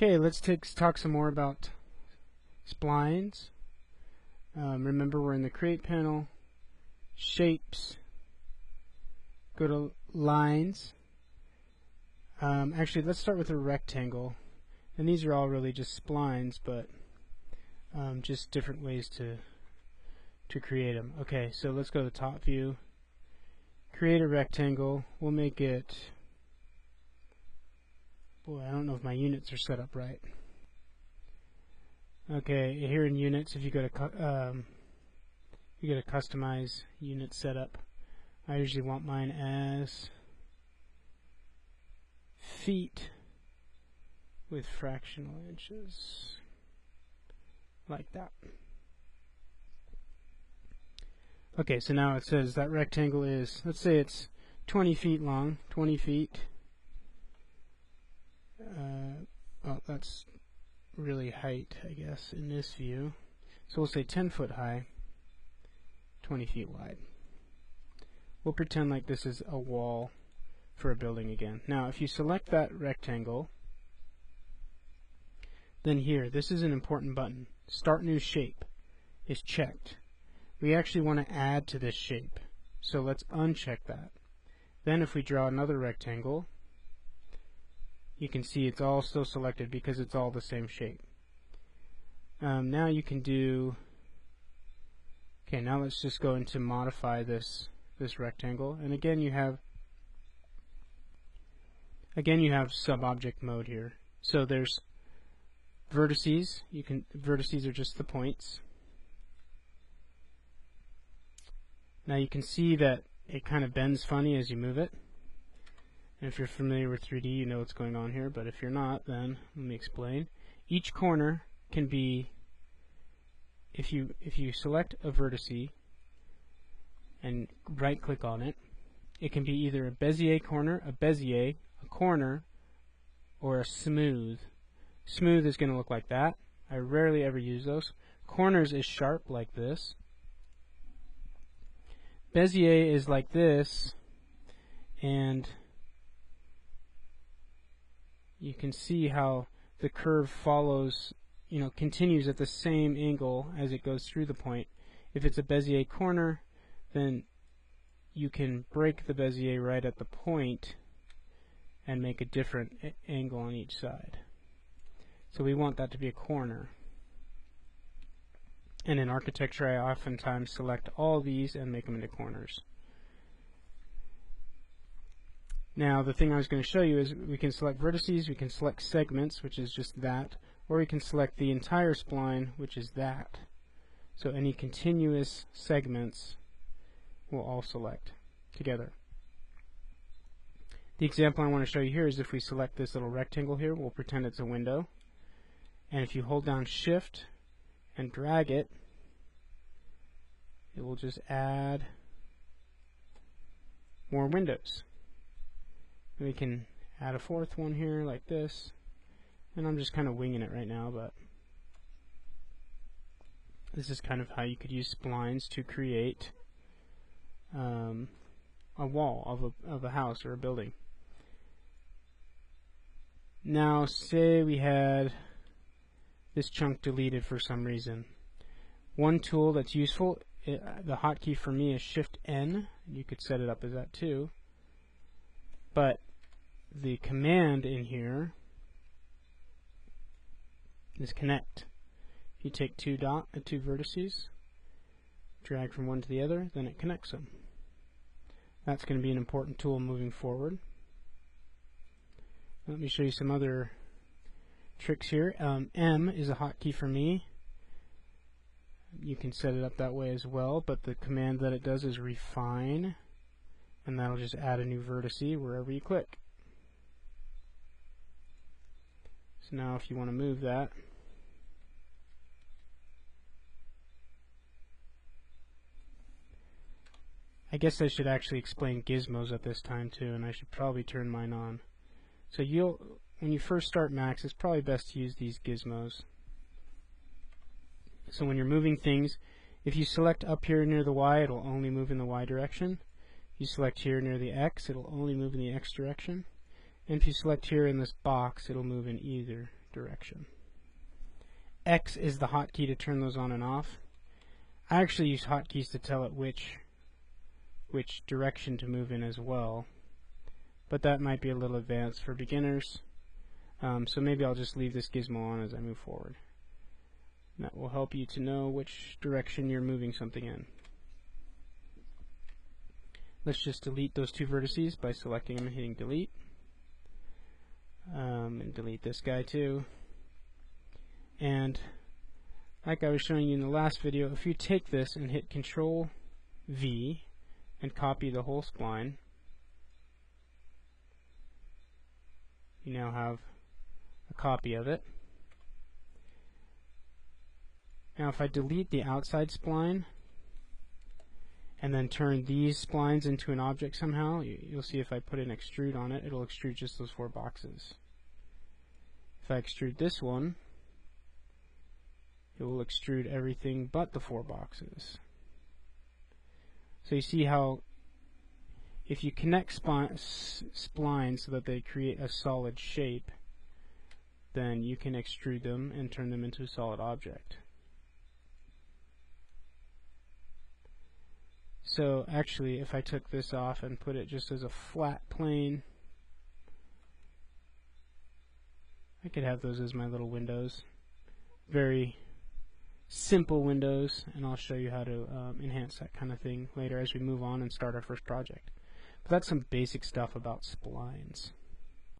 Okay, let's talk some more about splines. Remember, we're in the Create panel, Shapes, go to Lines. Actually, let's start with a rectangle. And these are all really just splines, but just different ways to create them. Okay, so let's go to the top view. Create a rectangle. We'll make it... Boy, I don't know if my units are set up right. Okay, here in units, if you go to customize unit setup, I usually want mine as feet with fractional inches, like that. Okay, so now it says that rectangle is, let's say it's 20 feet long, 20 feet. Well, that's really height, I guess, in this view. So we'll say 10 foot high, 20 feet wide. We'll pretend like this is a wall for a building again. Now, if you select that rectangle, then here, this is an important button. Start New Shape is checked. We actually want to add to this shape, so let's uncheck that. Then if we draw another rectangle, you can see it's all still selected because it's all the same shape. Now you can do... Okay, now let's just go into modify this rectangle, and again you have sub-object mode here. So there's vertices. Vertices are just the points. Now you can see that it kind of bends funny as you move it. And if you're familiar with 3D, you know what's going on here, but if you're not, then let me explain. Each corner can be, if you select a vertice and right click on it, it can be either a Bezier corner, a corner, or a smooth. Smooth is going to look like that. I rarely ever use those. Corners is sharp like this. Bezier is like this, and you can see how the curve follows, continues at the same angle as it goes through the point. If it's a Bezier corner, then you can break the Bezier right at the point and make a different angle on each side. So we want that to be a corner. And in architecture, I oftentimes select all these and make them into corners. Now, the thing I was going to show you is we can select vertices, we can select segments, which is just that, or we can select the entire spline, which is that. So any continuous segments we'll all select together. The example I want to show you here is if we select this little rectangle here, we'll pretend it's a window. And if you hold down Shift and drag it, it will just add more windows. We can add a fourth one here like this, and I'm just kind of winging it right now, but this is kind of how you could use splines to create a wall of a house or a building. Now say we had this chunk deleted for some reason. One tool that's useful, the hotkey for me is Shift-N. You could set it up as that too. But the command in here is connect. If you take two vertices, drag from one to the other, then it connects them. That's going to be an important tool moving forward. Let me show you some other tricks here. M is a hotkey for me. You can set it up that way as well, but the command that it does is refine, and that'll just add a new vertice wherever you click. So now if you want to move that, I guess I should actually explain gizmos at this time too, and I should probably turn mine on. So when you first start Max, it's probably best to use these gizmos. So when you're moving things, if you select up here near the Y, it'll only move in the Y direction. If you select here near the X, it'll only move in the X direction. And if you select here in this box, it'll move in either direction. X is the hotkey to turn those on and off. I actually use hotkeys to tell it which direction to move in as well, but that might be a little advanced for beginners. So maybe I'll just leave this gizmo on as I move forward. And that will help you to know which direction you're moving something in. Let's just delete those two vertices by selecting them and hitting delete. And delete this guy too. And like I was showing you in the last video, if you take this and hit Control V and copy the whole spline, you now have a copy of it. Now if I delete the outside spline and then turn these splines into an object somehow, you'll see if I put an extrude on it, it'll extrude just those 4 boxes. If I extrude this one, it will extrude everything but the 4 boxes. So you see how if you connect splines so that they create a solid shape, then you can extrude them and turn them into a solid object. So actually, if I took this off and put it just as a flat plane, I could have those as my little windows. Very simple windows, and I'll show you how to enhance that kind of thing later as we move on and start our first project. But that's some basic stuff about splines.